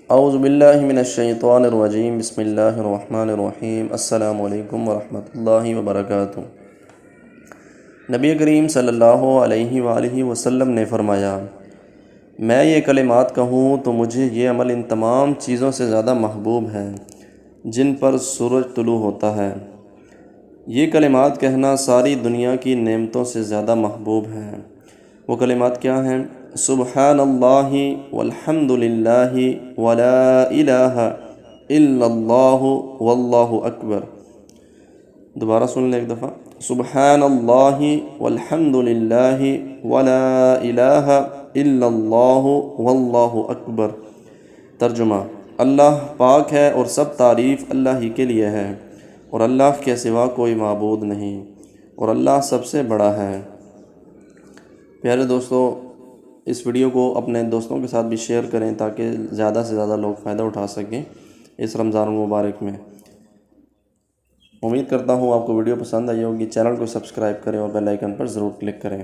اعوذ باللہ من الشیطان الرجیم، بسم اللہ الرحمن الرحیم۔ السلام علیکم ورحمۃ اللہ وبرکاتہ۔ نبی کریم صلی اللہ علیہ وآلہ وسلم نے فرمایا، میں یہ کلمات کہوں تو مجھے یہ عمل ان تمام چیزوں سے زیادہ محبوب ہے جن پر سورج طلوع ہوتا ہے۔ یہ کلمات کہنا ساری دنیا کی نعمتوں سے زیادہ محبوب ہے۔ وہ کلمات کیا ہیں؟ سبحان اللہ والحمد للہ ولا الہ الا اللہ واللہ اکبر۔ دوبارہ سن لیں ایک دفعہ، سبحان اللہ والحمد للہ ولا الہ الا اللہ واللہ اکبر۔ ترجمہ: اللہ پاک ہے اور سب تعریف اللہ ہی کے لیے ہے، اور اللہ کے سوا کوئی معبود نہیں، اور اللہ سب سے بڑا ہے۔ پیارے دوستو، اس ویڈیو کو اپنے دوستوں کے ساتھ بھی شیئر کریں تاکہ زیادہ سے زیادہ لوگ فائدہ اٹھا سکیں اس رمضان المبارک میں۔ امید کرتا ہوں آپ کو ویڈیو پسند آئی ہوگی۔ چینل کو سبسکرائب کریں اور بیل آئیکن پر ضرور کلک کریں۔